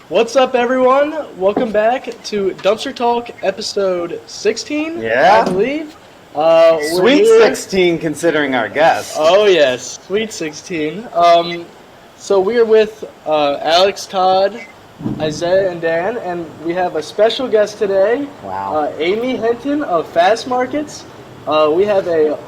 What's up, everyone? Welcome back to Dumpster Talk, episode 16, Yeah. I believe. Sweet 16, considering our guest. Oh, yes, sweet 16. So we are with Alex, Todd, Isaiah, and Dan, and we have a special guest today, Wow. Amy Hinton of Fast Markets. We have a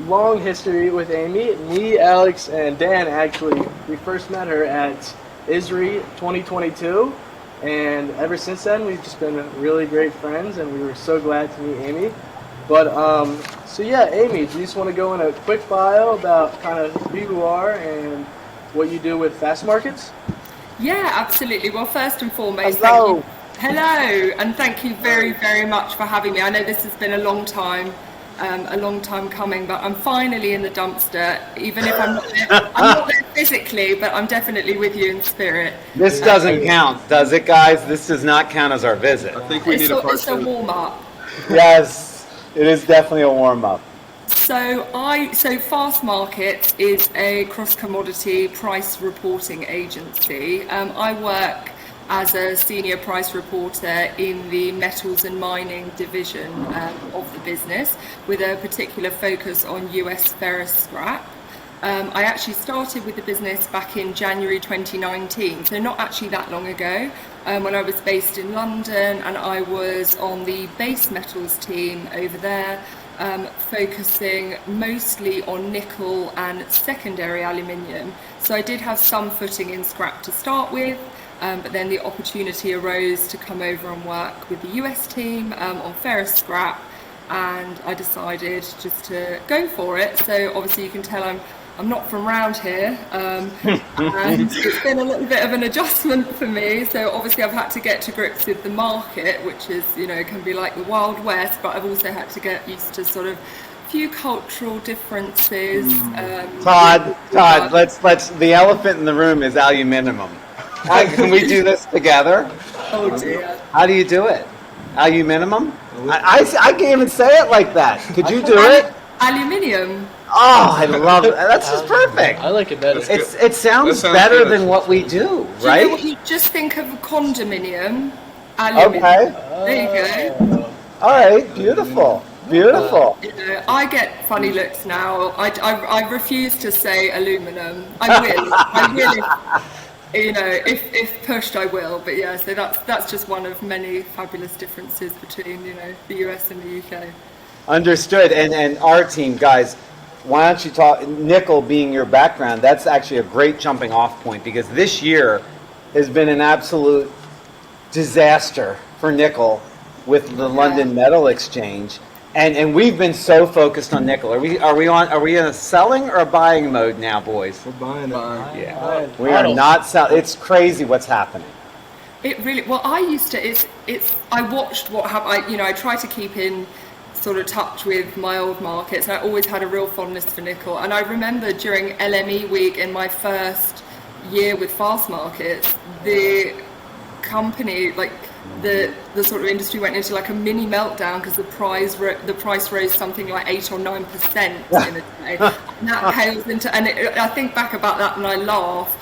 long history with Amy. Me, Alex, and Dan, actually, we first met her at ISRI 2022, and ever since then we've just been really great friends, and we were so glad to meet Amy. But so yeah, Amy, do you just want to go in a quick bio about kind of who you are and what you do with Fast Markets? Yeah, absolutely. Well, first and foremost, Hello. Hello, and thank you very, very much for having me. I know this has been a long time coming, but I'm finally in the dumpster, even if I'm not there physically, but I'm definitely with you in spirit. This doesn't count, does it, guys? This does not count as our visit. I think we need a part It's a two. warm-up. Yes, it is definitely a warm-up. So Fast Market is a cross-commodity price reporting agency. I work as a senior price reporter in the metals and mining division of the business, with a particular focus on US ferrous scrap. I actually started with the business back in January 2019, so not actually that long ago, when I was based in London, and I was on the base metals team over there, focusing mostly on nickel and secondary aluminium. So I did have some footing in scrap to start with, but then the opportunity arose to come over and work with the US team on ferrous scrap, and I decided just to go for it. So obviously you can tell I'm not from round here, and it's been a little bit of an adjustment for me. So obviously I've had to get to grips with the market, which is, can be like the Wild West, but I've also had to get used to sort of few cultural differences. Todd, let's. The elephant in the room is aluminum. Can we do this together? Oh dear. How do you do it? Aluminum? I can't even say it like that. Could you do it? Aluminium. Oh, I love it. That's just perfect. I like it better. It sounds sounds better good, than what we do, Do you know right? what? You just think of condominium. Aluminium. Okay. There you go. All right. Beautiful. Beautiful. I get funny looks now. I refuse to say aluminum. I will. If pushed, I will. But yeah, so that's just one of many fabulous differences between the US and the UK. Understood. And our team, guys, why don't you talk, nickel being your background, that's actually a great jumping off point, because this year has been an absolute disaster for nickel with the London Metal Exchange. And we've been so focused on nickel. Are we in a selling or a buying mode now, boys? We're buying it. Yeah. We are not selling. It's crazy what's happening. It really. Well, I used to. I watched what happened. I try to keep in sort of touch with my old markets, and I always had a real fondness for nickel. And I remember during LME week in my first year with Fast Markets, the company, like the sort of industry, went into like a mini meltdown because the price rose something like 8 or 9% in a day. And that pales into, I think back about that and I laugh.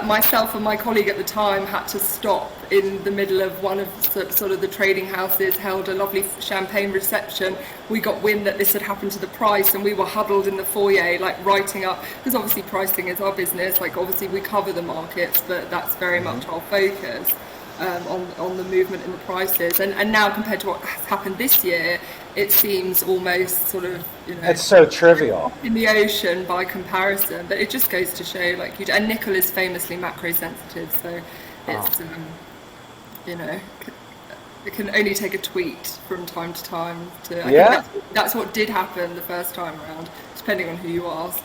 Myself and my colleague at the time had to stop in the middle of one of sort of the trading houses, held a lovely champagne reception. We got wind that this had happened to the price, and we were huddled in the foyer, like writing up, because obviously pricing is our business. Like obviously we cover the markets, but that's very much our focus on the movement in the prices. And now compared to what has happened this year, it seems almost sort of, It's so trivial. in the ocean by comparison, but it just goes to show, like, and nickel is famously macro sensitive, so it's it can only take a tweet from time to time to. I think that's what did happen the first time around, depending on who you ask.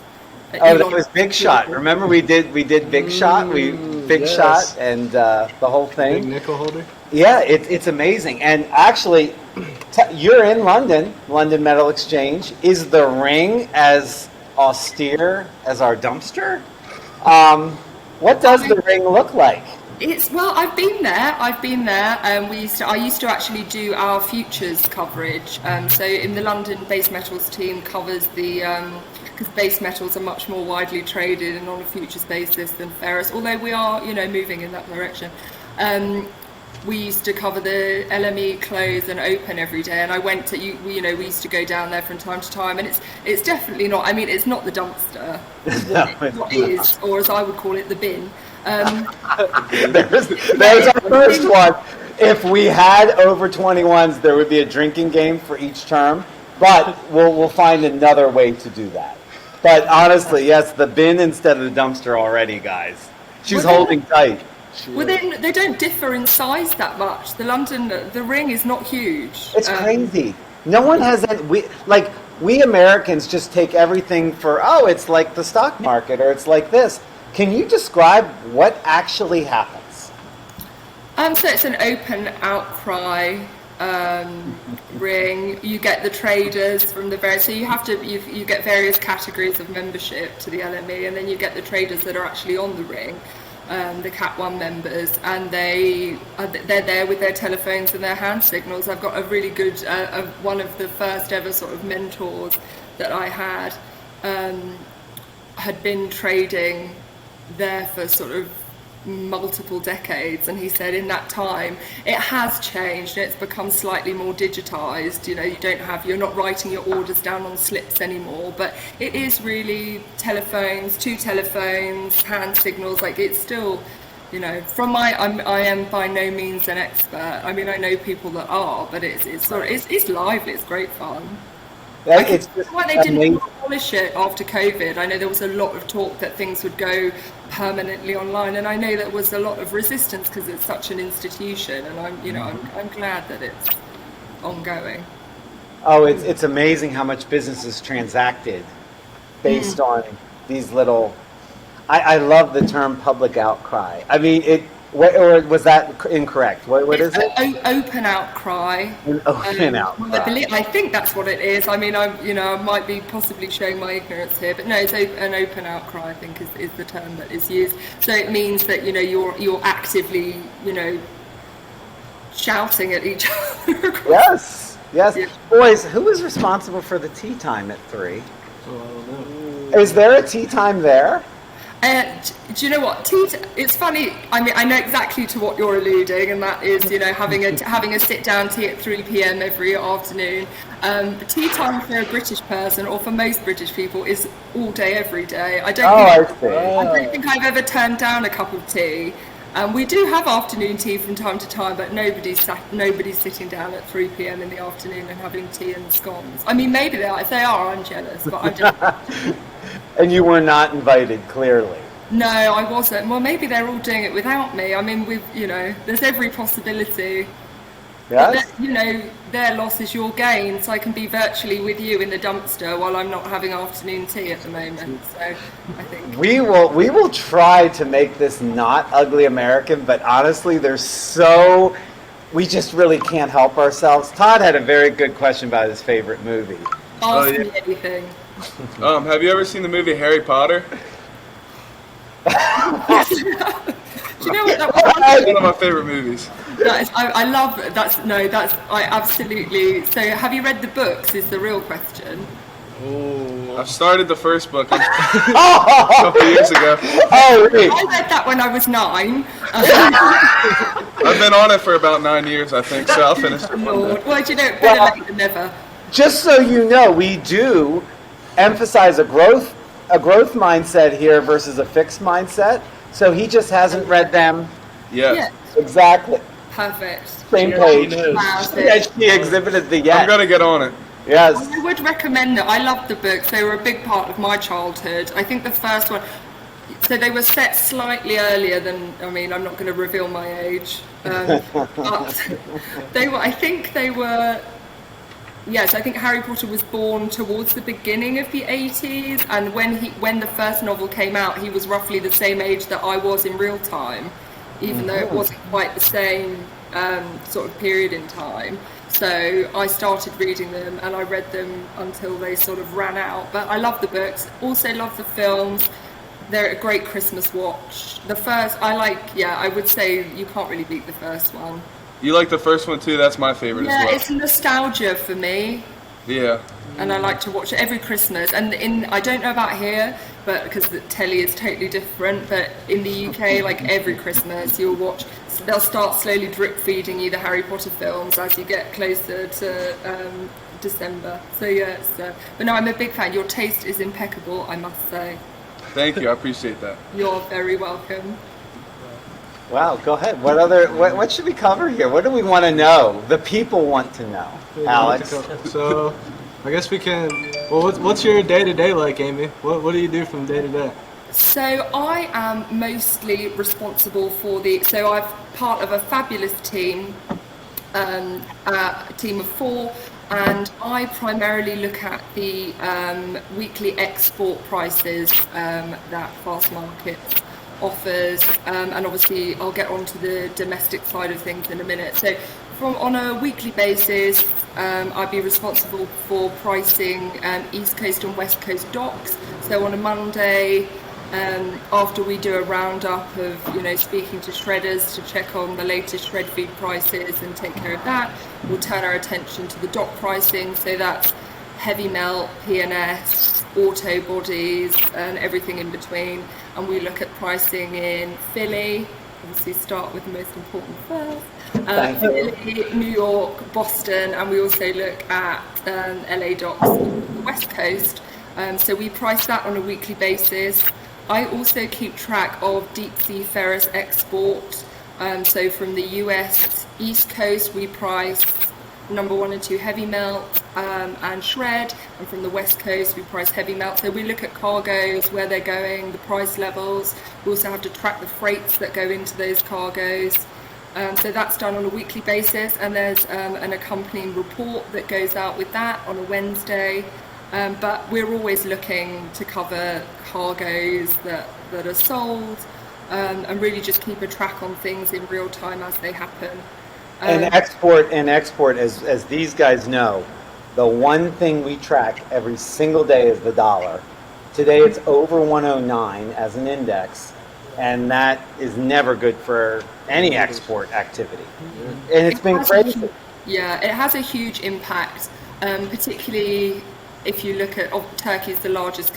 Oh, that was Big Shot. Remember we did Big Shot, Big yes. Shot, and the whole Big thing. nickel holder. Yeah, it's amazing. And actually, you're in London Metal Exchange. Is the ring as austere as our dumpster? What does the ring look like? I've been there. I used to actually do our futures coverage. So in the London base metals team covers the because base metals are much more widely traded and on a futures basis than ferrous, although we are, moving in that direction. We used to cover the LME close and open every day, and I went to, we used to go down there from time to time, and it's definitely not, it's not the dumpster, what is, or as I would call it, the bin. There's our first one. If we had over 21s, there would be a drinking game for each term, but we'll find another way to do that. But honestly, yes, the bin instead of the dumpster already, guys. She's holding tight. Well, they don't differ in size that much. The ring is not huge. It's crazy. No one has that. We Americans just take everything for, it's like the stock market or it's like this. Can you describe what actually happens? So it's an open outcry ring. You get the traders from the various. So you get various categories of membership to the LME, and then you get the traders that are actually on the ring. The Cat 1 members, and they're there with their telephones and their hand signals. I've got a really good, one of the first ever sort of mentors that I had been trading there for sort of multiple decades, and he said in that time it has changed. It's become slightly more digitized. You're not writing your orders down on slips anymore, but it is really two telephones, hand signals. Like, it's still, I am by no means an expert. I know people that are, but it's lively. It's great fun. It's why they didn't abolish it after COVID. I know there was a lot of talk that things would go permanently online, and I know there was a lot of resistance because it's such an institution, and I'm glad that it's ongoing. Oh, it's amazing how much business is transacted based on these little. I love the term public outcry. Or was that incorrect? What is it? Open outcry. An open outcry. I think that's what it is. I might be possibly showing my ignorance here, but no, it's an open outcry, I think is the term that is used. So it means that you're actively shouting at each other. Yes. Yeah. Boys, who is responsible for the tea time at 3? Oh, I don't know. Is there a tea time there? Do you know what? It's funny. I know exactly to what you're alluding, and that is, having a sit-down tea at 3 p.m. every afternoon. Tea time for a British person, or for most British people, is all day, every day. I don't think I've ever turned down a cup of tea. We do have afternoon tea from time to time, but nobody's sitting down at 3 p.m. in the afternoon and having tea and scones. Maybe they are. If they are, I'm jealous, but I don't. And you were not invited, clearly. No, I wasn't. Well, maybe they're all doing it without me. There's every possibility. Yes. But, their loss is your gain, so I can be virtually with you in the dumpster while I'm not having afternoon tea at the moment. So I think we will try to make this not ugly American, but honestly, we just really can't help ourselves. Todd had a very good question about his favorite movie. Ask me anything. Have you ever seen the movie Harry Potter? Do you know what that was? One of my favorite movies. I absolutely. So have you read the books is the real question. Oh. I've started the first book a couple years ago. Oh, really? I read that when I was 9. I've been on it for about 9 years, I think, so I'll finish it one day. Lord. Well, better late than never. Just so you know, we do emphasize a growth mindset here versus a fixed mindset. So he just hasn't read them. Yes. Exactly. Perfect. Same page. She exhibited the yes. I'm going to get on it. Yes. I would recommend that. I loved the books. They were a big part of my childhood. I think the first one, so they were set slightly earlier than, I'm not going to reveal my age. But I think Harry Potter was born towards the beginning of the 80s, and when the first novel came out, he was roughly the same age that I was in real time, even though it wasn't quite the same sort of period in time. So I started reading them, and I read them until they sort of ran out. But I love the books, also love the films. They're a great Christmas watch. The first, I would say you can't really beat the first one. You like the first one too? That's my favorite as well. Yeah, it's nostalgia for me. Yeah. And I like to watch it every Christmas. And I don't know about here, but because the telly is totally different. But in the UK, like every Christmas, you'll watch. They'll start slowly drip feeding you the Harry Potter films as you get closer to December. So yeah, but no, I'm a big fan. Your taste is impeccable, I must say. Thank you. I appreciate that. You're very welcome. Wow, go ahead. What should we cover here? What do we want to know? The people want to know. Alex. So, I guess we can. Well, what's your day-to-day like, Amy? What do you do from day to day? So I am mostly responsible for so I'm part of a fabulous team, a team of 4, and I primarily look at the weekly export prices that Fast Markets offers, and obviously I'll get onto the domestic side of things in a minute. So on a weekly basis, I'd be responsible for pricing East Coast and West Coast docks. So on a Monday, after we do a roundup of speaking to shredders to check on the latest shred feed prices and take care of that, we'll turn our attention to the dock pricing. So that's heavy melt, PNS, auto bodies, and everything in between. And we look at pricing in Philly. Obviously, start with the most important first. Philly, New York, Boston, and we also look at LA docks on the West Coast. So we price that on a weekly basis. I also keep track of deep sea ferrous export. So from the US East Coast, we price number 1 and 2 heavy melt and shred, and from the West Coast we price heavy melt. So we look at cargoes, where they're going, the price levels. We also have to track the freights that go into those cargoes. So that's done on a weekly basis, and there's an accompanying report that goes out with that on a Wednesday. But we're always looking to cover cargoes that are sold, and really just keep a track on things in real time as they happen. And export, as these guys know, the one thing we track every single day is the dollar. Today it's over 109 as an index, and that is never good for any export activity. And it's been crazy. Yeah, it has a huge impact, particularly if you look at Turkey is the largest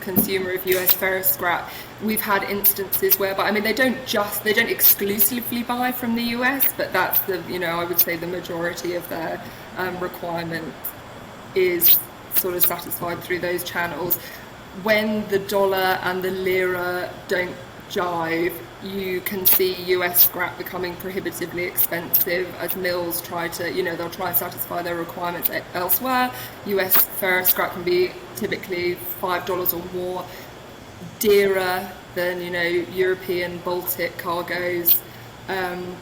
consumer of US ferrous scrap. We've had instances whereby, they don't exclusively buy from the US, but that's I would say the majority of their requirement is sort of satisfied through those channels. When the dollar and the lira don't jive, you can see US scrap becoming prohibitively expensive as mills try to, they'll try and satisfy their requirements elsewhere. US ferrous scrap can be typically $5 or more dearer than, European Baltic cargoes. And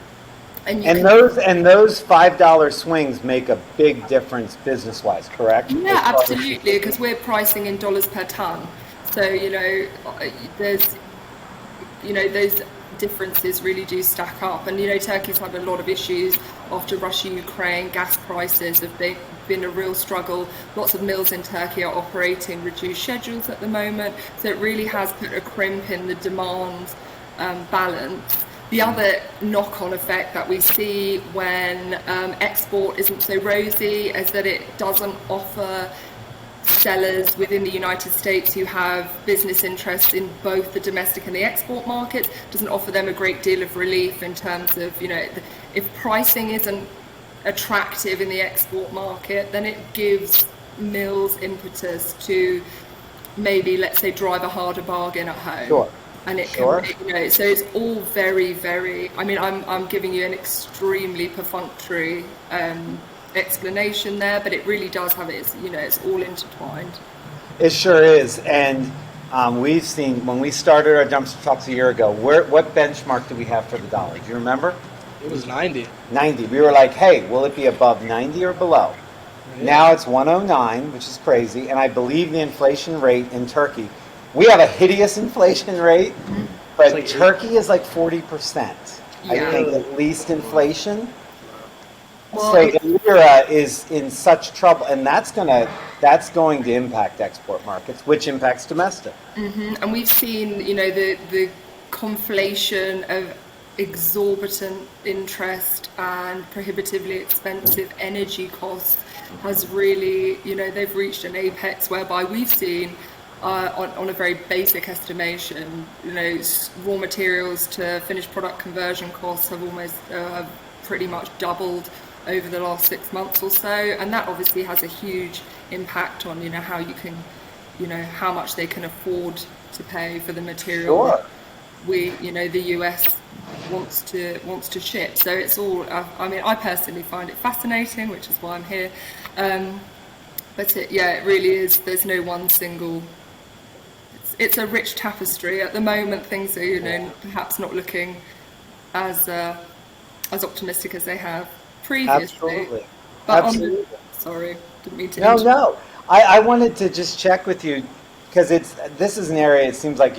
those $5 swings make a big difference business-wise, correct? Yeah, absolutely, because we're pricing in dollars per ton. So, there's those differences really do stack up. And, Turkey's had a lot of issues after Russia, Ukraine. Gas prices have been a real struggle. Lots of mills in Turkey are operating reduced schedules at the moment. So it really has put a crimp in the demand balance. The other knock-on effect that we see when export isn't so rosy is that it doesn't offer sellers within the United States who have business interests in both the domestic and the export market, doesn't offer them a great deal of relief in terms of, if pricing isn't attractive in the export market, then it gives mills impetus to maybe, let's say, drive a harder bargain at home. Sure. And it can, so it's all very, very, I'm giving you an extremely perfunctory explanation there, but it really does have it's all intertwined. It sure is. And we've seen, when we started our dumpster talks a year ago, what benchmark do we have for the dollar? Do you remember? It was 90. 90. We were like, hey, will it be above 90 or below? Yeah. Now it's 109, which is crazy. And I believe the inflation rate in Turkey, we have a hideous inflation rate, but like Turkey is like 40%. Yeah. I think at least inflation. Well, so the lira is in such trouble, and that's going to impact export markets, which impacts domestic. Mm-hmm. And we've seen, the conflation of exorbitant interest and prohibitively expensive energy costs has really, they've reached an apex whereby we've seen, on a very basic estimation, raw materials to finished product conversion costs have almost have pretty much doubled over the last 6 months or so, and that obviously has a huge impact on how you can, how much they can afford to pay for the material. Sure. The US wants to ship. So it's all. I personally find it fascinating, which is why I'm here. But it really is. There's no one single. It's a rich tapestry. At the moment, things are perhaps not looking as optimistic as they have previously. Absolutely. But Absolutely. Sorry, didn't mean to. No. I wanted to just check with you because this is an area. It seems like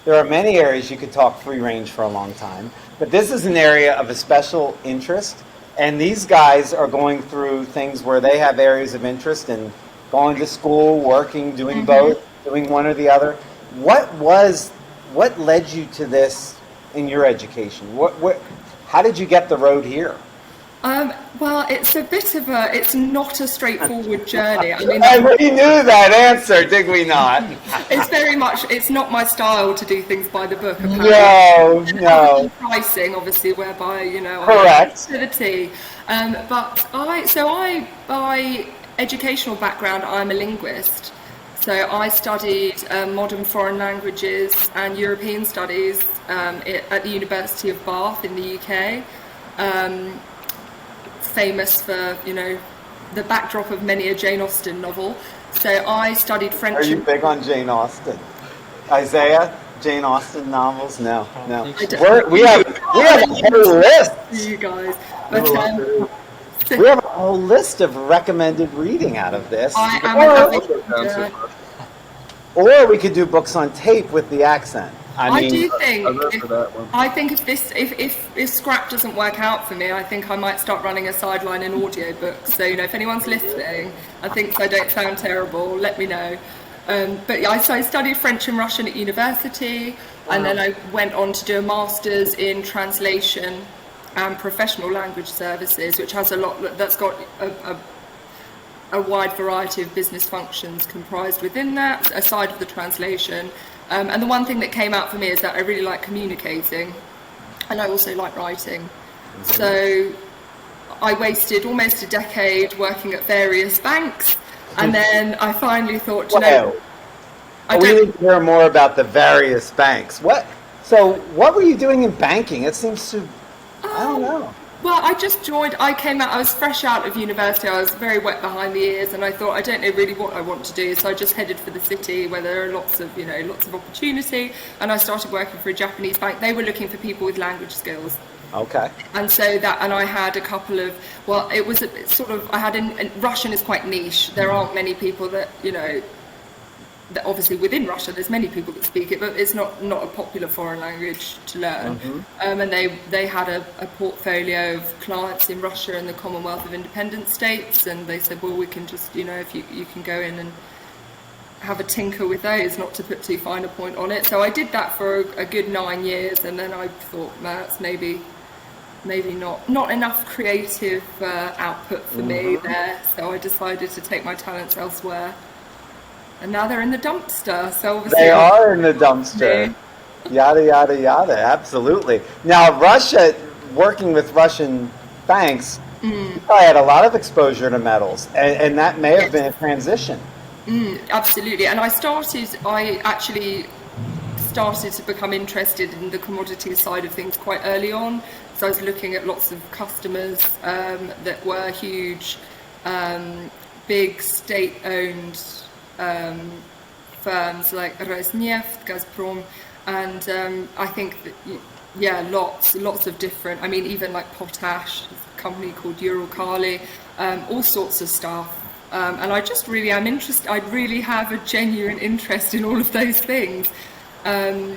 there are many areas you could talk free range for a long time, but this is an area of a special interest, and these guys are going through things where they have areas of interest in going to school, working, doing both, doing one or the other. What led you to this in your education? How did you get the road here? Well, it's not a straightforward journey. And we knew that answer, did we not? It's not my style to do things by the book. Apparently. No. Pricing, obviously, whereby, Correct. Activity. But by educational background, I'm a linguist. So I studied modern foreign languages and European studies at the University of Bath in the UK. Famous for, the backdrop of many a Jane Austen novel. So I studied French. Are you big on Jane Austen? Isaiah? Jane Austen novels? No. We have a whole list. You guys. But, we have a whole list of recommended reading out of this. Or we could do books on tape with the accent. I think if scrap doesn't work out for me, I think I might start running a sideline in audiobooks. So if anyone's listening and thinks I don't sound terrible, let me know. So I studied French and Russian at university, and then I went on to do a master's in translation and professional language services, which has that's got a wide variety of business functions comprised within that, aside of the translation. And the one thing that came out for me is that I really like communicating, and I also like writing. So I wasted almost a decade working at various banks, and then I finally thought, we need to hear more about the various banks. So what were you doing in banking? It seems to, I don't know. Well, I just joined. I was fresh out of university. I was very wet behind the ears, and I thought, I don't know really what I want to do. So I just headed for the city where there are lots of opportunity. And I started working for a Japanese bank. They were looking for people with language skills. Okay. And so I had a couple of, it was Russian is quite niche. There aren't many people that, that obviously within Russia there's many people that speak it, but it's not a popular foreign language to learn. And they had a portfolio of clients in Russia and the Commonwealth of Independent States, and they said, well, we can just, if you can go in and have a tinker with those, not to put too fine a point on it. So I did that for a good 9 years, and then I thought, that's maybe not enough creative output for me there, so I decided to take my talents elsewhere. And now they're in the dumpster. So obviously they are in the dumpster. Yada, yada, yada. Absolutely. Now, Russia, working with Russian banks, you probably had a lot of exposure to metals, and that may have been a transition. Absolutely. And I actually started to become interested in the commodities side of things quite early on. So I was looking at lots of customers that were huge, big state-owned firms like Rosneft, Gazprom, and I think that, lots of different, even like potash, a company called Uralkali, all sorts of stuff. And I just really am interested, I really have a genuine interest in all of those things. And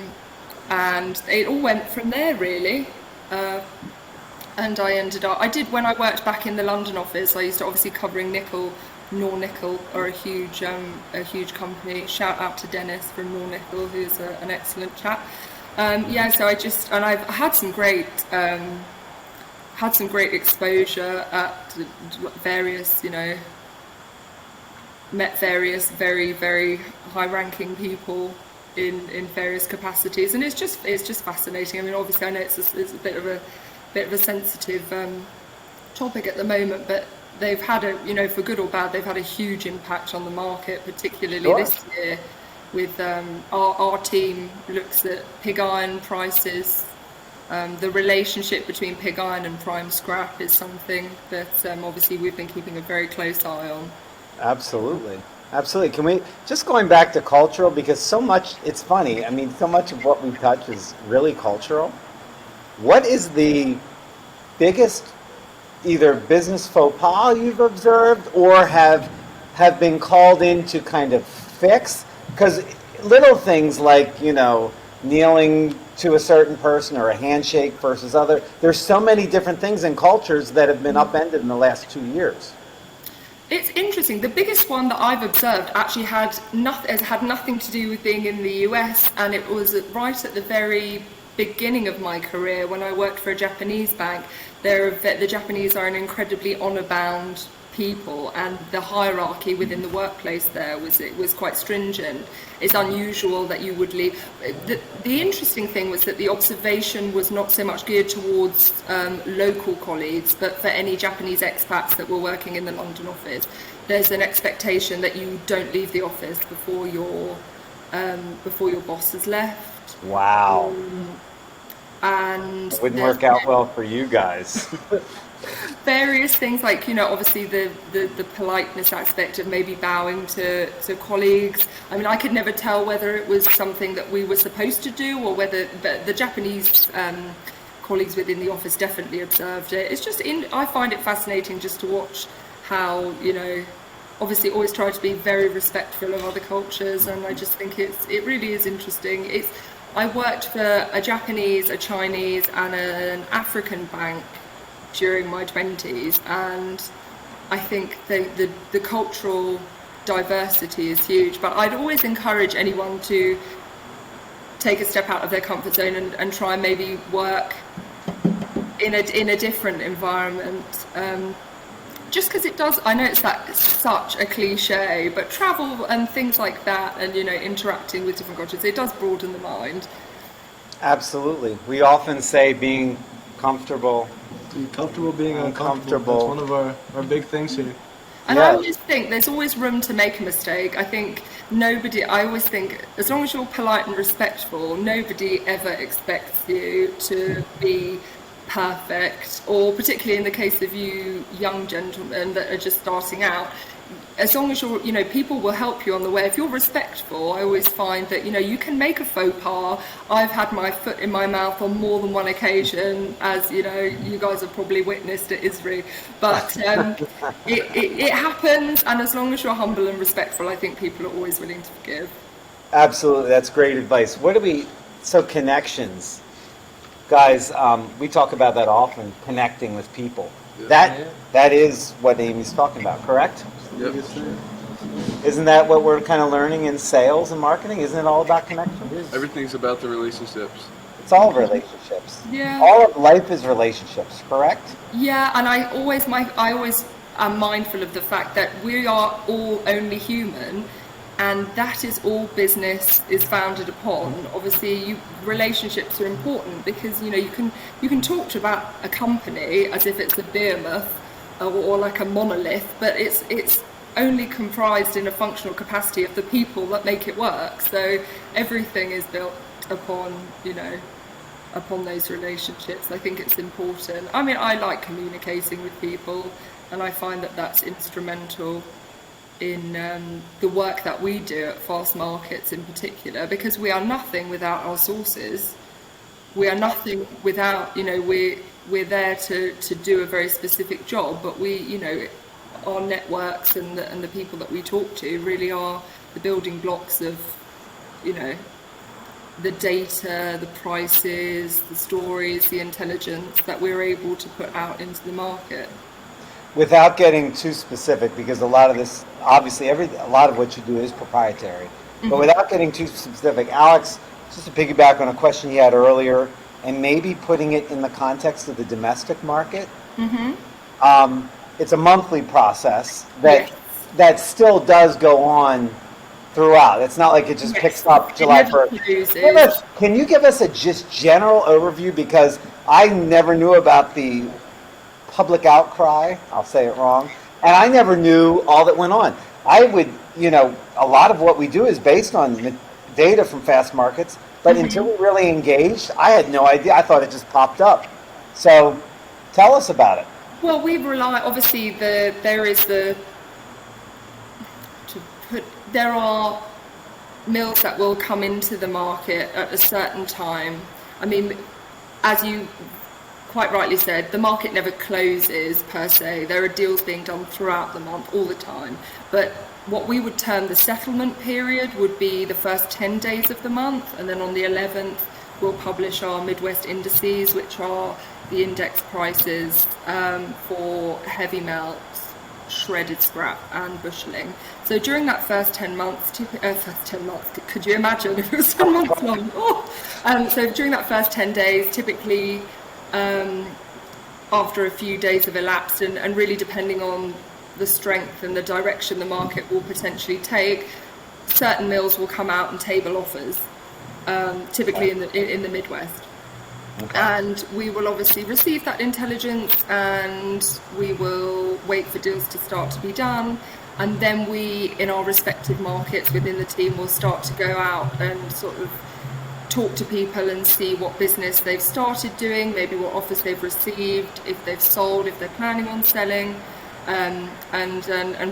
it all went from there, really. And I ended up, when I worked back in the London office, I used to obviously covering nickel. Nornickel are a huge company. Shout out to Dennis from Nornickel, who's an excellent chap. So I've had some great exposure at various met various very, very high-ranking people in various capacities, and it's just fascinating. I mean, obviously, I know it's a bit of a sensitive topic at the moment, but they've had for good or bad, they've had a huge impact on the market, particularly this year. With our team looks at pig iron prices. The relationship between pig iron and prime scrap is something that obviously we've been keeping a very close eye on. Absolutely. Absolutely. Can we, just going back to cultural, because so much, it's funny, I mean, so much of what we touch is really cultural. What is the biggest either business faux pas you've observed or have been called in to kind of fix? Because little things like, kneeling to a certain person or a handshake versus other, there's so many different things in cultures that have been upended in the last 2 years. It's interesting. The biggest one that I've observed actually has had nothing to do with being in the US, and it was right at the very beginning of my career when I worked for a Japanese bank. The Japanese are an incredibly honor-bound people, and the hierarchy within the workplace there was quite stringent. It's unusual that you would leave. The interesting thing was that the observation was not so much geared towards local colleagues, but for any Japanese expats that were working in the London office. There's an expectation that you don't leave the office before your boss has left. Wow. And it wouldn't work out well for you guys. Various things like, obviously the politeness aspect of maybe bowing to colleagues. I mean, I could never tell whether it was something that we were supposed to do or whether, but the Japanese colleagues within the office definitely observed it. It's just, I find it fascinating just to watch how, obviously always try to be very respectful of other cultures, and I just think it really is interesting. I worked for a Japanese, a Chinese and an African bank during my 20s, and I think the cultural diversity is huge, but I'd always encourage anyone to take a step out of their comfort zone and try and maybe work in a different environment, just because it does. I know it's such a cliche, but travel and things like that, and interacting with different cultures, it does broaden the mind. Absolutely. We often say being comfortable. Be comfortable being uncomfortable. That's one of our big things here. And I always think there's always room to make a mistake. I always think as long as you're polite and respectful, nobody ever expects you to be perfect, or particularly in the case of you young gentlemen that are just starting out. As long as you're, people will help you on the way. If you're respectful, I always find that, you can make a faux pas. I've had my foot in my mouth on more than one occasion, as, you guys have probably witnessed at ISRI. But it happens, and as long as you're humble and respectful, I think people are always willing to forgive. Absolutely. That's great advice. So connections. Guys, we talk about that often, connecting with people. Yeah. That is what Amy's talking about, correct? Yep. Isn't that what we're kind of learning in sales and marketing? Isn't it all about connection? Everything's about the relationships. It's all relationships. Yeah. All of life is relationships, correct? Yeah, and I always am mindful of the fact that we are all only human, and that is all business is founded upon. Obviously, relationships are important because you can talk about a company as if it's a behemoth or like a monolith, but it's only comprised in a functional capacity of the people that make it work. So everything is built upon upon those relationships. I think it's important. I mean, I like communicating with people, and I find that that's instrumental in the work that we do at Fast Markets in particular, because we are nothing without our sources. We are nothing without, we're there to do a very specific job, but our networks and the people that we talk to really are the building blocks of, the data, the prices, the stories, the intelligence that we're able to put out into the market. Without getting too specific, because a lot of this, obviously, a lot of what you do is proprietary. Mm-hmm. But without getting too specific, Alex, just to piggyback on a question he had earlier, and maybe putting it in the context of the domestic market, it's a monthly process that that still does go on throughout. It's not like it just picks up July 1st. Can you give us a just general overview? Because I never knew about the public outcry. I'll say it wrong. And I never knew all that went on. I would, a lot of what we do is based on the data from fast markets, but until we really engaged, I had no idea. I thought it just popped up. So tell us about it. Well, we rely, obviously, there are mills that will come into the market at a certain time. I mean, as you quite rightly said, the market never closes per se. There are deals being done throughout the month, all the time. But what we would term the settlement period would be the first 10 days of the month, and then on the 11th we'll publish our Midwest indices, which are the index prices for heavy melts, shredded scrap and busheling. So during that first 10 months, could you imagine if it was 10 months long? So during that first 10 days, typically after a few days have elapsed, and really depending on the strength and the direction the market will potentially take, certain mills will come out and table offers, typically in the Midwest. Okay. And we will obviously receive that intelligence, and we will wait for deals to start to be done, and then we, in our respective markets within the team, will start to go out and sort of talk to people and see what business they've started doing, maybe what offers they've received, if they've sold, if they're planning on selling, and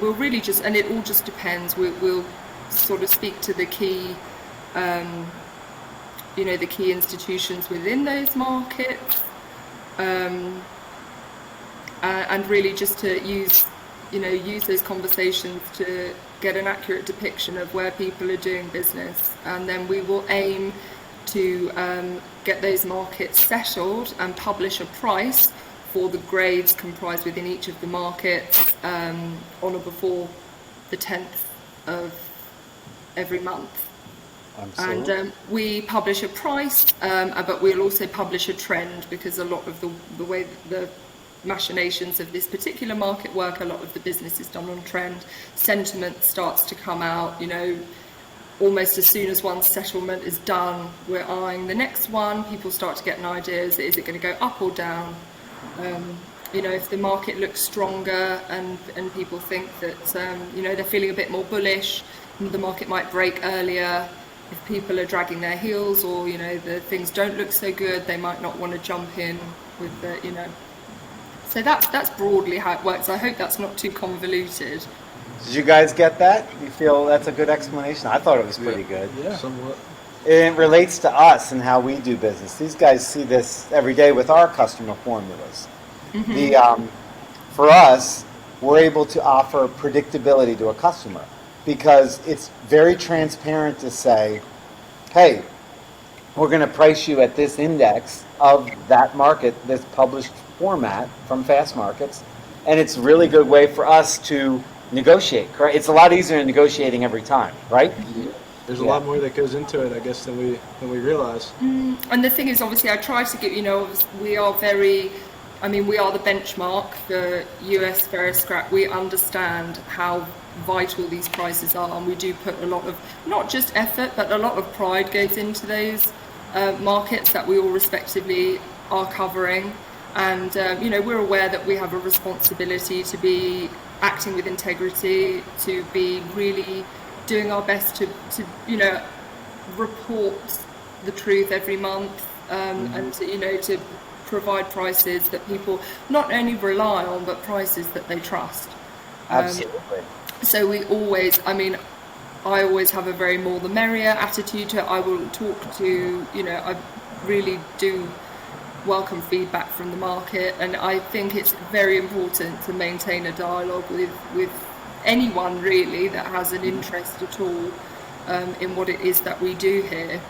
we'll really just, and it all just depends. We'll sort of speak to the key the key institutions within those markets, and really just to use those conversations to get an accurate depiction of where people are doing business, and then we will aim to get those markets settled and publish a price for the grades comprised within each of the markets on or before the 10th of every month. Absolutely. And we publish a price, but we'll also publish a trend, because a lot of the way the machinations of this particular market work, a lot of the business is done on trend. Sentiment starts to come out, almost as soon as one settlement is done, we're eyeing the next one. People start to get an idea, is it going to go up or down? If the market looks stronger and people think that, they're feeling a bit more bullish, the market might break earlier. If people are dragging their heels, or the things don't look so good, they might not want to jump in with the So that's broadly how it works. I hope that's not too convoluted. Did you guys get that? You feel that's a good explanation? I thought it was pretty good. Yeah, somewhat. It relates to us and how we do business. These guys see this every day with our customer formulas. Mm-hmm. For us, we're able to offer predictability to a customer, because it's very transparent to say, hey, we're going to price you at this index of that market, this published format from fast markets, and it's a really good way for us to negotiate, correct? It's a lot easier than negotiating every time, right? There's a lot more that goes into it, I guess, than we realize. And the thing is, obviously, I try to give, we are the benchmark for US ferrous scrap. We understand how vital these prices are, and we do put a lot of, not just effort, but a lot of pride goes into those markets that we all respectively are covering. And we're aware that we have a responsibility to be acting with integrity, to be really doing our best to report the truth every month, and to provide prices that people not only rely on, but prices that they trust. Absolutely. So we always, I always have a very more the merrier attitude to it. I will talk to, I really do welcome feedback from the market, and I think it's very important to maintain a dialogue with anyone really that has an interest at all in what it is that we do here.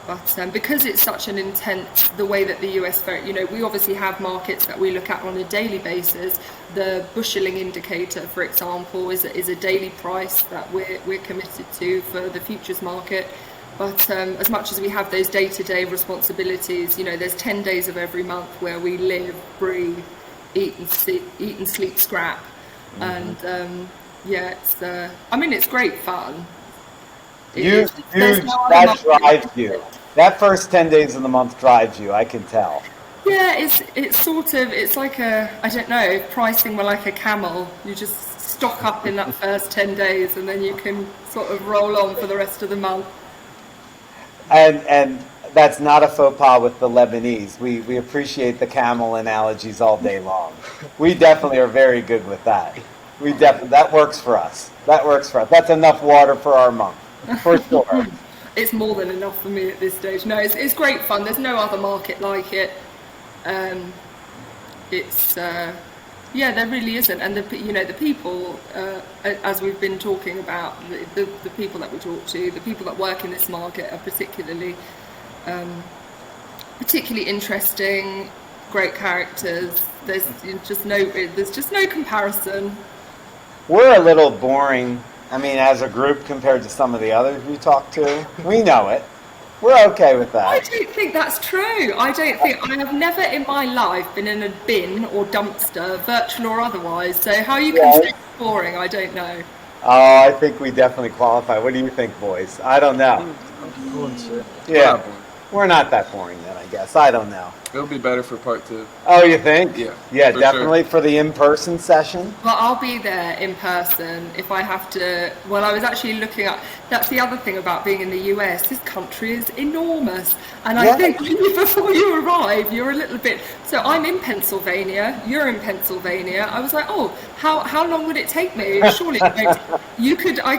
But because it's such an intense, the way that the US, we obviously have markets that we look at on a daily basis. The busheling indicator, for example, is a daily price that we're committed to for the futures market. But as much as we have those day-to-day responsibilities, there's 10 days of every month where we live, breathe, eat and sleep scrap. Mm-hmm. And yeah, it's. I mean, it's great fun. That drives you. That first 10 days of the month drives you, I can tell. Yeah, it's sort of, it's like I don't know, pricing were like a camel. You just stock up in that first 10 days and then you can sort of roll on for the rest of the month. And that's not a faux pas with the Lebanese. We appreciate the camel analogies all day long. We definitely are very good with that. That works for us. That's enough water for our month, for sure. It's more than enough for me at this stage. No, it's great fun. There's no other market like it. There really isn't. And the people, as we've been talking about, the people that we talk to, the people that work in this market are particularly interesting, great characters. There's just no comparison. We're a little boring. I mean, as a group compared to some of the others we talk to, we know it. We're okay with that. I don't think that's true. I have never in my life been in a bin or dumpster, virtual or otherwise. So how you can say boring, I don't know. Oh, I think we definitely qualify. What do you think, boys? I don't know. Yeah, we're not that boring then, I guess. I don't know. It'll be better for part 2. Oh, you think? Yeah. Yeah, for definitely sure. for the in-person session. Well, I'll be there in person if I have to. Well, I was actually looking at. That's the other thing about being in the US. This country is enormous, and I think before you arrive, you're a little bit. So I'm in Pennsylvania. You're in Pennsylvania. I was like, oh, how long would it take me? Surely I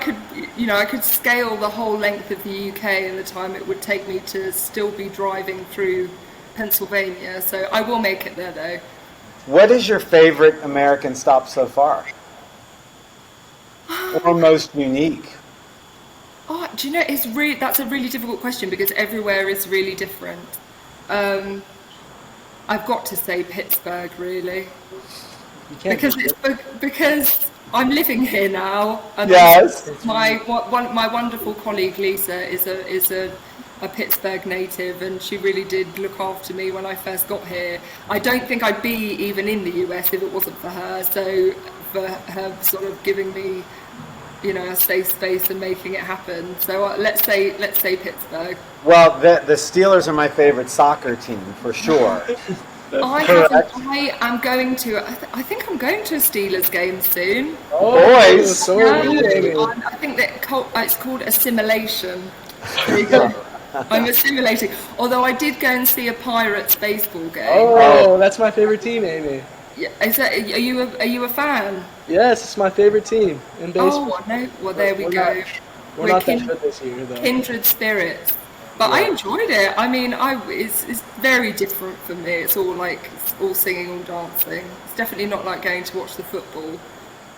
could scale the whole length of the UK and the time it would take me to still be driving through Pennsylvania. So I will make it there though. What is your favorite American stop so far? Or most unique? Oh, do you know, that's a really difficult question because everywhere is really different. I've got to say Pittsburgh, really. Because I'm living here now. And yes. My wonderful colleague Lisa is a Pittsburgh native, and she really did look after me when I first got here. I don't think I'd be even in the US if it wasn't for her. So for her sort of giving me, a safe space and making it happen. So let's say Pittsburgh. Well, the Steelers are my favorite soccer team for sure. I am going to. I think I'm going to a Steelers game soon. Oh, boys! So I think that it's called assimilation. There you go. I'm assimilating. Although I did go and see a Pirates baseball game. Oh, that's my favorite team, Amy. Yeah, are you a fan? Yes, it's my favorite team in baseball. Oh no! Well, there we go. We're not that good this year, though. Kindred spirits. But I enjoyed it. I mean, it's very different for me. It's all singing, all dancing. It's definitely not like going to watch the football.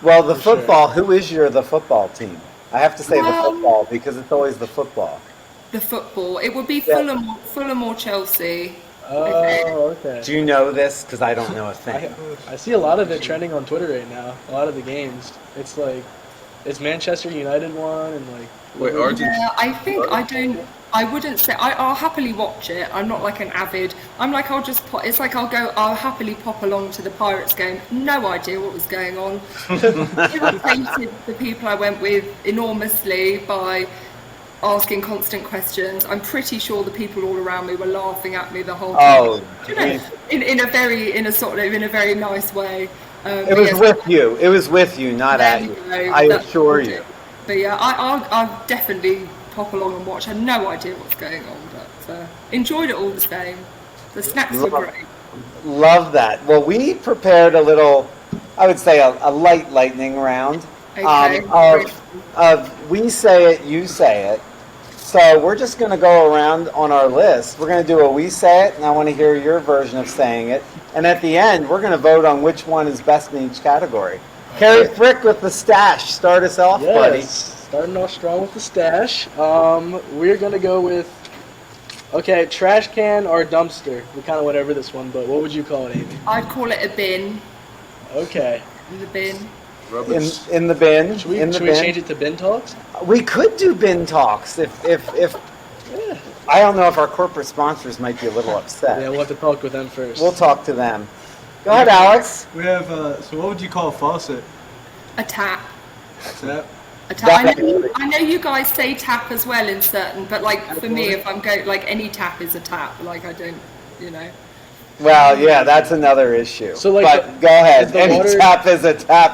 Well, the football. Who is the football team? I have to say the football because it's always the football. The football. It would be Fulham or Chelsea. Oh, okay. Do you know this? Because I don't know a thing. I see a lot of it trending on Twitter right now. A lot of the games. It's like, it's Manchester United one and like. Wait, Argentina? Yeah, I think I don't. I wouldn't say I'll happily watch it. I'm not like an avid. I'm like it's like I'll happily pop along to the Pirates game. No idea what was going on. Irritated the people I went with enormously by asking constant questions. I'm pretty sure the people all around me were laughing at me the whole time. Oh, in a very nice way. It was with you. It was with you, not at you. I assure you. But yeah, I'll definitely pop along and watch. I had no idea what's going on, but enjoyed it all the same. The snacks were great. Love that. Well, we prepared a little, I would say a light lightning round. Okay. Of we say it, you say it. So we're just going to go around on our list. We're going to do a we say it, and I want to hear your version of saying it. And at the end, we're going to vote on which one is best in each category. Kerry Frick with the stash. Start us off, buddy. Starting off strong with the stash. We're going to go with, trash can or dumpster. We kind of went over this one, but what would you call it, Amy? I'd call it a bin. Okay. The bin. Rubbish. In the bin. Should we change it to bin talks? We could do bin talks if Yeah. I don't know if our corporate sponsors might be a little upset. Yeah, we'll have to talk with them first. We'll talk to them. Go ahead, Alex. We have, so what would you call a faucet? A tap. Tap. A tap. I know you guys say tap as well in certain, but like for me, if I'm going, like any tap is a tap. Like I don't, you know. Well, yeah, that's another issue. So, like, but go ahead. is the Any water- tap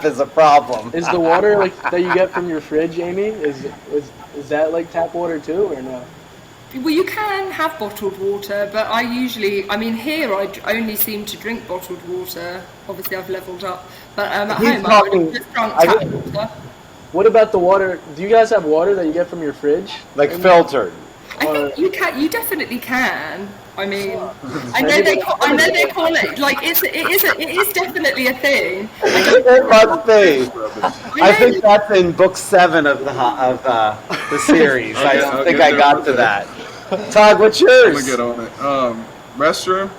is a problem. Is the water like that you get from your fridge, Amy? Is that like tap water too, or no? Well, you can have bottled water, but I mean, here I only seem to drink bottled water. Obviously, I've leveled up, but at home I would have just drunk tap water. What about the water? Do you guys have water that you get from your fridge? Like filtered. I think you definitely can. I mean, I know they call it like it is definitely a thing. It must be. I think that's in book 7 of the series. Okay, I don't I'll think get I got on to it. that. Todd, what's I'm yours? gonna get on it. Restroom.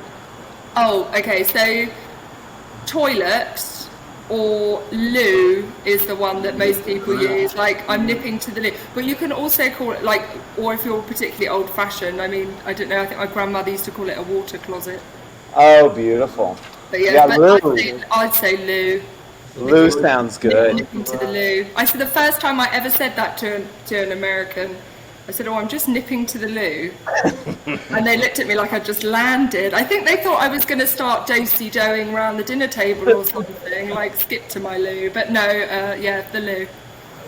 Oh, okay. So toilet or loo is the one that most people use. Like I'm nipping to the loo, but you can also call it like, or if you're particularly old-fashioned. I mean, I don't know. I think my grandmother used to call it a water closet. Oh, beautiful. But yeah, but loo. I'd say loo. Lou sounds good. Nipping to the loo. I said the first time I ever said that to an American, I said, "Oh, I'm just nipping to the loo," and they looked at me like I just landed. I think they thought I was going to start do-si-doing around the dinner table or something, like skip to my loo. But no, yeah, the loo.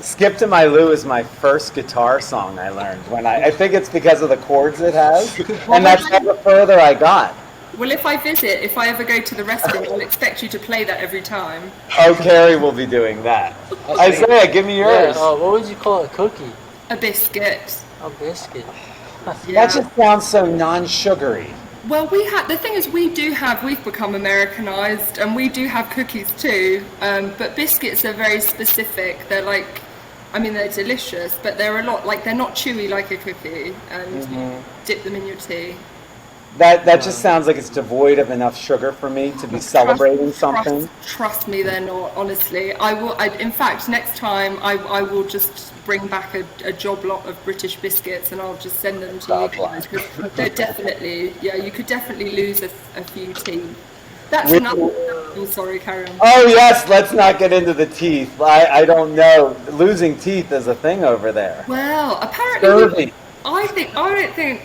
Skip to My Lou is my first guitar song I learned when I think it's because of the chords it has, and that's how the further I got. Well, if I ever go to the restroom, I'll expect you to play that every time. Oh, Carrie will be doing that. Isaiah, give me Yeah, yours. what would you call a cookie? A biscuit. A biscuit. Yeah. That just sounds so non-sugary. Well, the thing is, we've become Americanized, and we do have cookies too, but biscuits are very specific. They're like, I mean, they're delicious, but they're a lot, like, they're not chewy like a cookie, and you dip them in your tea. That just sounds like it's devoid of enough sugar for me to be celebrating something. Trust me, they're not, honestly. In fact, next time, I will just bring back a job lot of British biscuits, and I'll just send them to you guys, because they're definitely, yeah, you could definitely lose a few teeth. That's another. Oh, sorry, carry on. Oh yes, let's not get into the teeth. I don't know. Losing teeth is a thing over there. Well, apparently, Scurvy. I don't think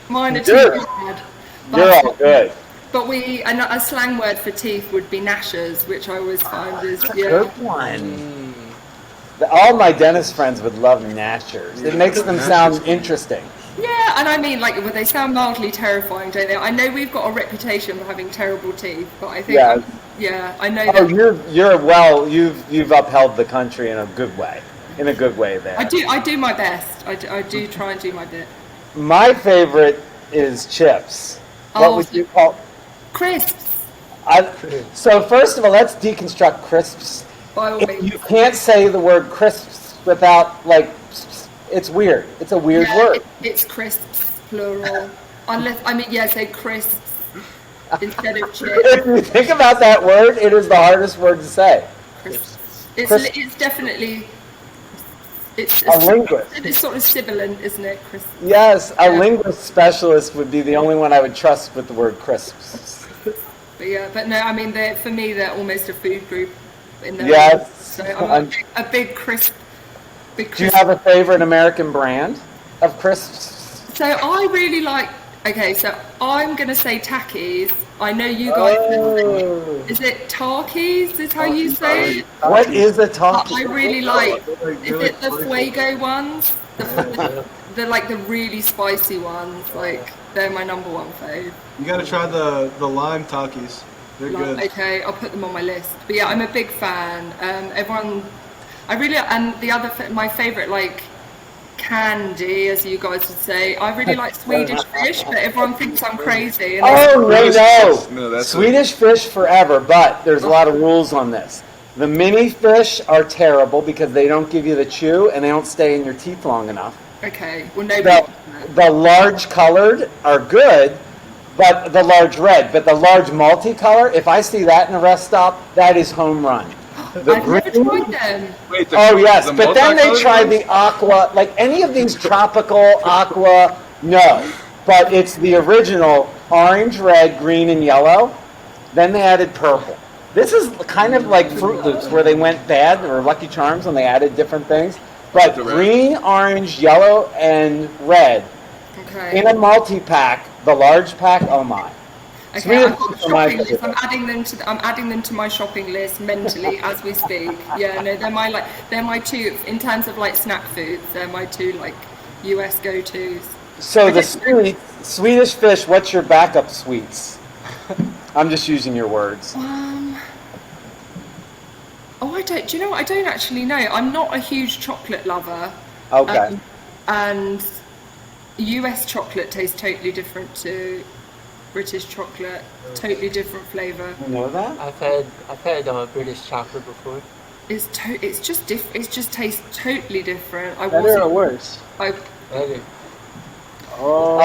mine are You're- too bad. You're all good. But a slang word for teeth would be gnashers, which I always find is Good one. All my dentist friends would love gnashers. It makes them sound interesting. Yeah, and I mean, like, well, they sound mildly terrifying, don't they? I know we've got a reputation for having terrible teeth, but I think, I know Oh, that. you've upheld the country in a good way. In a good way there. I do my best. I do try and do my bit. My favorite is chips. What Oh, would you call? Crisps, So first of all, let's deconstruct crisps. by all means. You can't say the word crisps without, like, it's weird. It's a weird Yeah, word. It's crisps, plural. Say crisps instead of chips. If you think about that word, it is the hardest word to say. Crisps. Crisps. It's definitely. It's A linguist. It's sort of sibilant, isn't it, Chris? Yes, a Yeah. linguist specialist would be the only one I would trust with the word crisps. But no, I mean, for me, they're almost a food group in their Yes. own. So I'm a big crisp. Do you have a favorite American brand of crisps? So I really like. Okay, so I'm gonna say Takis. I know you guys. Is it Takis? Is how you say it? What is a talkie? I really like. Is it the Fuego ones? The like the really spicy ones. Like they're my number one fave. You gotta try the lime Takis. They're good. Okay, I'll put them on my list. But yeah, I'm a big fan. My favorite like candy, as you guys would say. I really like Swedish fish, but everyone thinks I'm crazy. And Oh, no. No, that's Swedish fish forever, but there's a lot of rules on this. The mini fish are terrible because they don't give you the chew and they don't stay in your teeth long enough. okay, well nobody. The large colored are good, but the large red. But the large multicolor, if I see that in a rest stop, that is home run. The I've never tried them. Wait, Oh yes, the but then they multicolored tried ones? the aqua, like any of these tropical aqua, no. But it's the original orange, red, green, and yellow. Then they added purple. This is kind of like Fruit Loops, where they went bad, or Lucky Charms, and they added different things. But The red. green, orange, yellow, and red Okay. in a multi-pack, the large pack, oh my. Okay, Swedish I've got the Fish are my shopping list. favorite. I'm adding them to my shopping list mentally as we speak. Yeah, no, they're my two in terms of like snack foods. They're my two like US go-tos. So the Okay. Swedish Fish, what's your backup sweets? I'm just using your words. Oh, I don't. Do you know what? I don't actually know. I'm not a huge chocolate lover. Okay. And US chocolate tastes totally different to British chocolate. Totally different flavour. You know that? I've had British chocolate before. It's just It just tastes totally different. Better or worse? Better. Oh,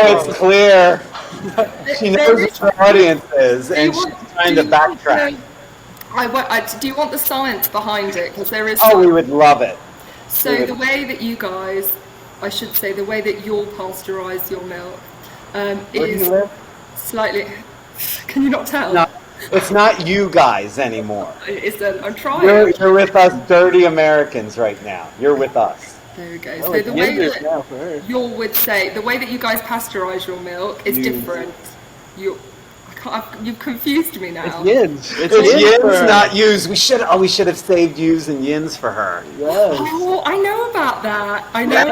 it's clear. She knows what her audience is, and she's trying to backtrack. Do you want the science behind it? Because there is. Oh, we would love it. So the way that you guys, I should say, the way that you'll pasteurize your milk Where do is you live? slightly. Can you not tell? No, it's not you guys anymore. I'm trying. You're with us dirty Americans right now. You're with us. There we go. Oh, So it's the way Yinders that now for her. you would say, the way that you guys pasteurize your milk is different. You've confused me now. It's yins. It's yins for yins, her. not yous. We should have saved yous and yins for her. Yes. Oh, I know about that. I know.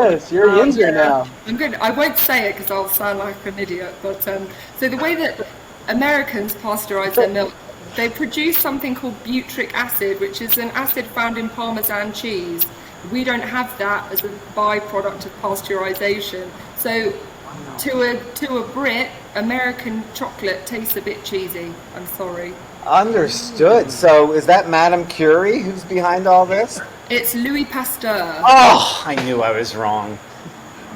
Yes, you're a yinzer Yeah. now. I'm good. I won't say it because I'll sound like an idiot. But so the way that Americans pasteurize their milk, they produce something called butyric acid, which is an acid found in Parmesan cheese. We don't have that as a byproduct of pasteurization. So to a Brit, American chocolate tastes a bit cheesy. I'm sorry. Understood. So is that Madame Curie who's behind all this? It's Louis Pasteur. Oh, I knew I was wrong.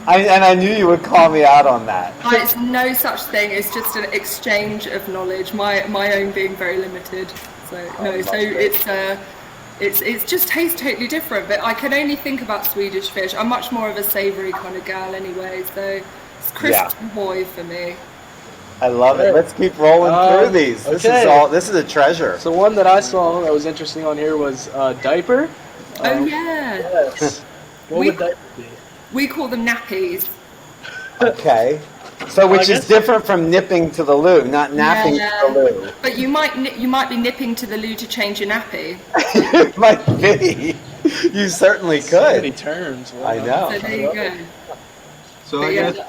I knew you would call me out on that. It's no such thing. It's just an exchange of knowledge. My own being very limited. So no. So it's just tastes totally different. But I can only think about Swedish Fish. I'm much more of a savoury kind of gal anyway. So it's crisp and boy for me. I love it. Let's keep rolling through these. This okay. This is a treasure. So one that I saw that was interesting on here was diaper. Oh yeah. Yes. What We- would diaper be? We call them nappies. Okay. So which I is guess- different from nipping to the loo, not napping Yeah. to the loo. But you might be nipping to the loo to change your nappy. It might be. You certainly So many could. terms. Wow. I know. So there you go. So But I yeah. guess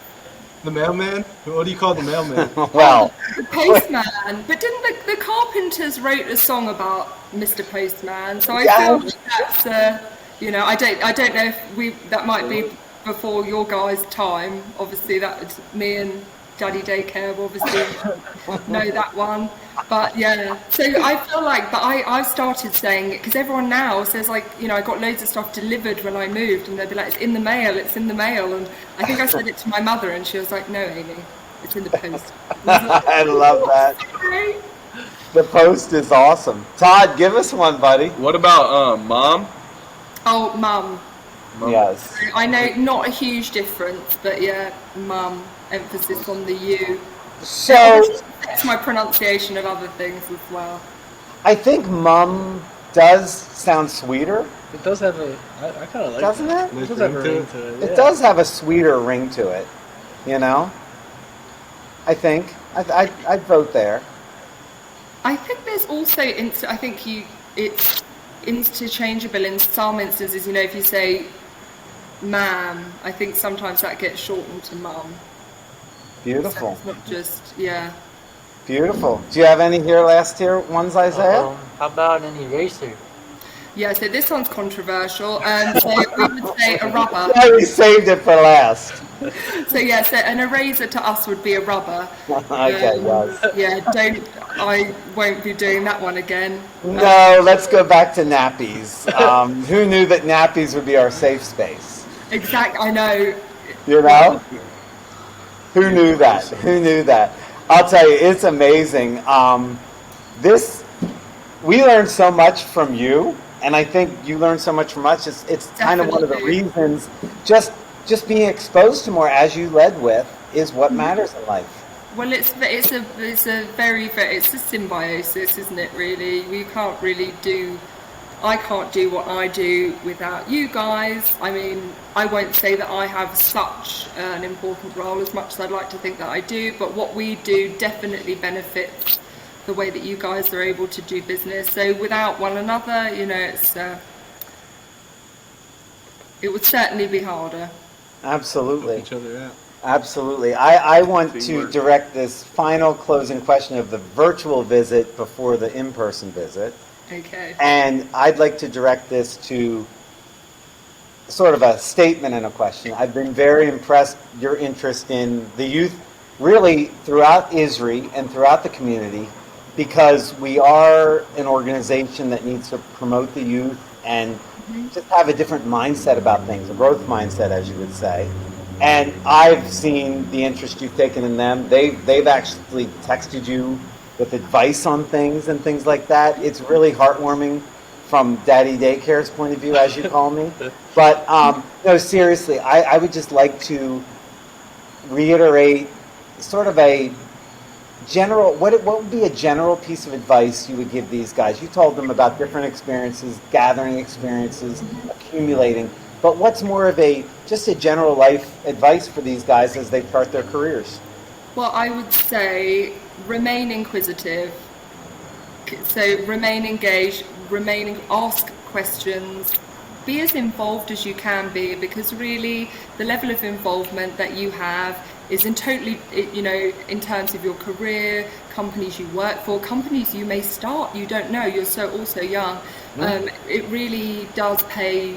the mailman. What do you call the mailman? Well, The postman, but didn't the Carpenters wrote a song about Mr. Postman? So I feel like that's I don't know if that might be before your guys' time. Obviously, that me and Daddy Daycare obviously know that one. But yeah, so I feel like, but I've started saying it because everyone now says like, I got loads of stuff delivered when I moved, and they'd be like, it's in the mail, and I think I said it to my mother, and she was like, no, Amy, it's in the post. I love that. Sorry. The post is awesome. Todd, give us one, buddy. What about mom? Oh, mum. Yes. I know, not a huge difference, but yeah, mum, emphasis on the U. So That's my pronunciation of other things as well. I think mum does sound sweeter, It does have I kind of like doesn't that. it? It does have a ring to it. It yeah. does have a sweeter ring to it, I think. I'd vote there. I think there's also, it's interchangeable in some instances. If you say ma'am, I think sometimes that gets shortened to mum. So Beautiful. it's not just, yeah. Beautiful. Do you have any last ones, Isaiah? How about an eraser? Yeah, so this one's controversial. So we would say a rubber. Yeah, we saved it for last. So yeah, so an eraser to us would be a rubber. Okay, yes. Yeah, I won't be doing that one again. No, let's go back to nappies. Who knew that nappies would be our safe space? I know. Who knew that? Who knew that? I'll tell you, it's amazing. We learned so much from you, and I think you learned so much from us. It's kind of one of the Definitely. reasons, just being exposed to more, as you led with, is what matters in life. Well, it's a symbiosis, isn't it? Really, I can't do what I do without you guys. I mean, I won't say that I have such an important role as much as I'd like to think that I do, but what we do definitely benefits the way that you guys are able to do business. So without one another, it would certainly be harder. Absolutely. Each other out. Absolutely. I want to Teamwork. direct this final closing question of the virtual visit before the in-person visit. Okay. And I'd like to direct this to sort of a statement and a question. I've been very impressed your interest in the youth really throughout ISRI and throughout the community, because we are an organization that needs to promote the youth and just have a different mindset about things, a growth mindset, as you would say. And I've seen the interest you've taken in them. They've actually texted you with advice on things and things like that. It's really heartwarming from Daddy Daycare's point of view, as you call me. But no, seriously, I would just like to reiterate sort of a general, what would be a general piece of advice you would give these guys? You told them about different experiences, gathering experiences, accumulating, but what's more of just a general life advice for these guys as they start their careers? Well, I would say remain inquisitive. So remain engaged, ask questions, be as involved as you can be, because really the level of involvement that you have is in terms of your career, companies you work for, companies you may start, you don't know, you're also young. It really does pay,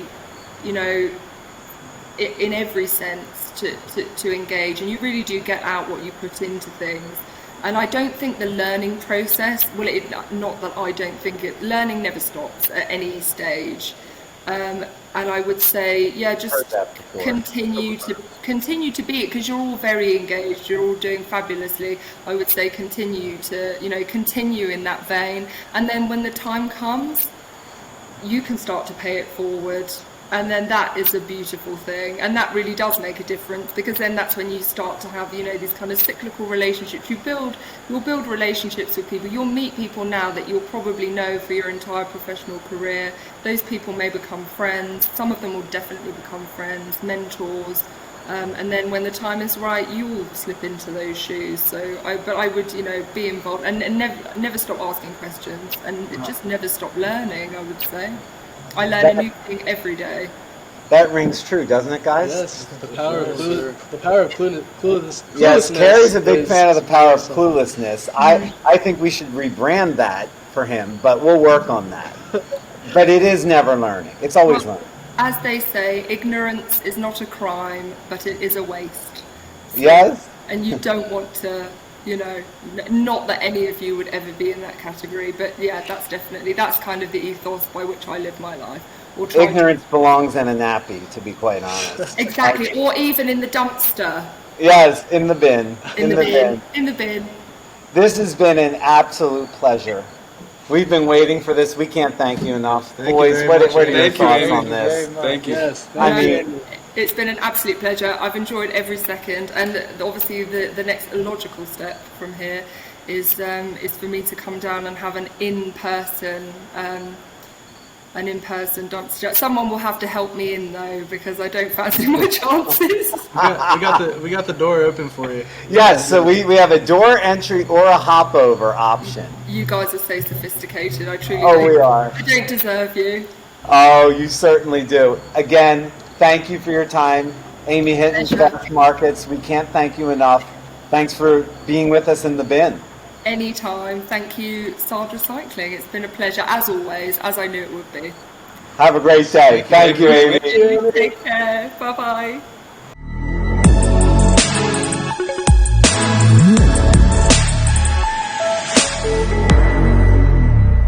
in every sense to engage, and you really do get out what you put into things. And I don't think the learning process, not that I don't think it, learning never stops at any stage. And I would say, just continue to be it, because you're all very engaged, you're all doing fabulously. I would say continue in that vein. And then when the time comes, you can start to pay it forward. And then that is a beautiful thing, and that really does make a difference, because then that's when you start to have these kind of cyclical relationships. You'll build relationships with people. You'll meet people now that you'll probably know for your entire professional career. Those people may become friends. Some of them will definitely become friends, mentors, and then when the time is right, you will slip into those shoes. But I would be involved, and never stop asking questions, and just never stop learning. I would say. I learn a new thing every day. That rings true, doesn't it, guys? Yes, the power of cluelessness. Yes, Carrie's a big fan of the power of universal. cluelessness. I think we should rebrand that for him, but we'll work on that. But it is never learning. It's always learning. As they say, ignorance is not a crime, but it is a waste. Yes? And you don't want to, not that any of you would ever be in that category, but yeah, that's kind of the ethos by which I live my life. Ignorance belongs in a nappy, to be quite honest. Exactly, or even in the dumpster. Yes, in the bin. In the bin. This has been an absolute pleasure. We've been waiting for this. We can't thank you enough. Thank you Boys, very what much. are your Thank you, thoughts Amy. on this? Thank you. Yes, I thank mean, you. It's been an absolute pleasure. I've enjoyed every second, and obviously the next logical step from here is for me to come down and have an in-person dumpster. Someone will have to help me in though, because I don't fancy my chances. We got the door open for you. yes, so we have a door entry or a hop over option. You guys are so sophisticated. I truly. Oh, we are. I don't deserve you. Oh, you certainly do. Again, thank you for your time. Amy Hinton, Pleasure. Fast Markets, we can't thank you enough. Thanks for being with us in the bin. Anytime. Thank you, Sard Recycling. It's been a pleasure, as always, as I knew it would be. Have a great day. Thank you, Amy. Take care. Bye-bye.